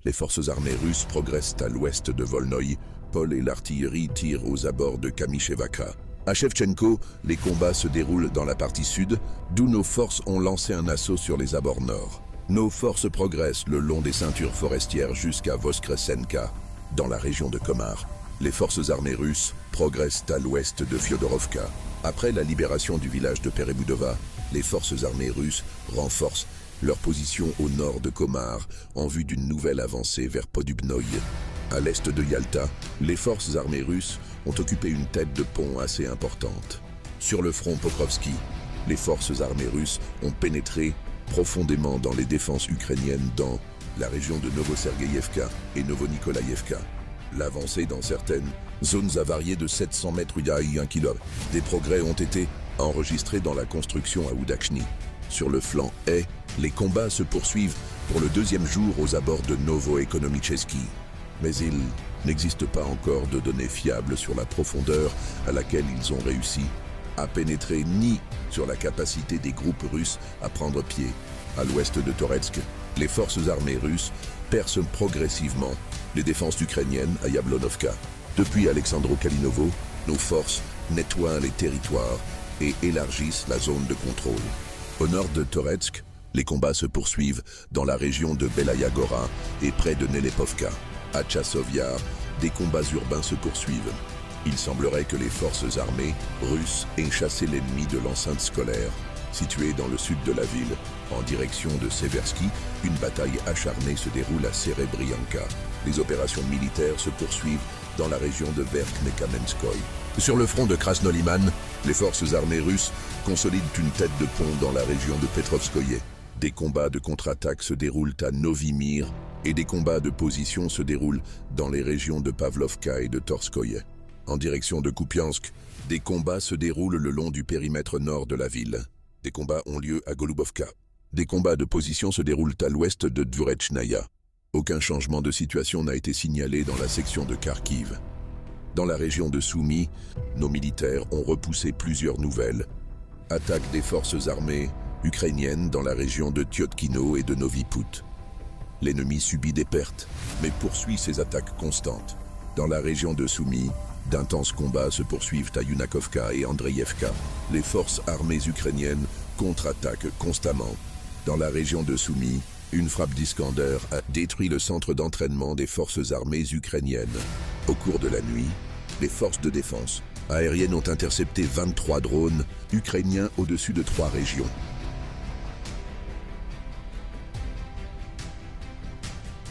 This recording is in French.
Les forces armées russes progressent à l'ouest de Volnoï. Paul et l'artillerie tirent aux abords de Kamyshevka. À Shevchenko, les combats se déroulent dans la partie sud, d'où nos forces ont lancé un assaut sur les abords nord. Nos forces progressent le long des ceintures forestières jusqu'à Voskresenka, dans la région de Komar. Les forces armées russes progressent à l'ouest de Fyodorovka. Après la libération du village de Perebudova, les forces armées russes renforcent leur position au nord de Komar en vue d'une nouvelle avancée vers Podubnoï. À l'est de Yalta, les forces armées russes ont occupé une tête de pont assez importante. Sur le front Pokrovski, les forces armées russes ont pénétré profondément dans les défenses ukrainiennes dans la région de Novosergueyevka et Novonikolaïevka. L'avancée dans certaines zones a varié de 700 mètres à 1 km. Des progrès ont été enregistrés dans la construction à Oudachny. Sur le flanc est, les combats se poursuivent pour le deuxième jour aux abords de Novo-Ekonomicheski. Mais il n'existe pas encore de données fiables sur la profondeur à laquelle ils ont réussi à pénétrer ni sur la capacité des groupes russes à prendre pied. À l'ouest de Toretsk, les forces armées russes percent progressivement les défenses ukrainiennes à Yablonovka. Depuis Alexandro-Kalinovo, nos forces nettoient les territoires et élargissent la zone de contrôle. Au nord de Toretsk, les combats se poursuivent dans la région de Belaya Gora et près de Nelepovka. À Tchassov Yar, des combats urbains se poursuivent. Il semblerait que les forces armées russes aient chassé l'ennemi de l'enceinte scolaire, située dans le sud de la ville. En direction de Seversky, une bataille acharnée se déroule à Serebrianka. Les opérations militaires se poursuivent dans la région de Verkhnekamenskoye. Sur le front de Krasnoliman, les forces armées russes consolident une tête de pont dans la région de Petrovskoye. Des combats de contre-attaque se déroulent à Novimir et des combats de position se déroulent dans les régions de Pavlovka et de Torskoye. En direction de Kupiansk, des combats se déroulent le long du périmètre nord de la ville. Des combats ont lieu à Golubovka. Des combats de position se déroulent à l'ouest de Dvurechnaya. Aucun changement de situation n'a été signalé dans la section de Kharkiv. Dans la région de Soumy, nos militaires ont repoussé plusieurs nouvelles attaques des forces armées ukrainiennes dans la région de Tyotkino et de Novi Put. L'ennemi subit des pertes, mais poursuit ses attaques constantes. Dans la région de Soumy, d'intenses combats se poursuivent à Yunakovka et Andreïevka. Les forces armées ukrainiennes contre-attaquent constamment. Dans la région de Soumy, une frappe d'Iskander a détruit le centre d'entraînement des forces armées ukrainiennes. Au cours de la nuit, les forces de défense aériennes ont intercepté 23 drones ukrainiens au-dessus de 3 régions.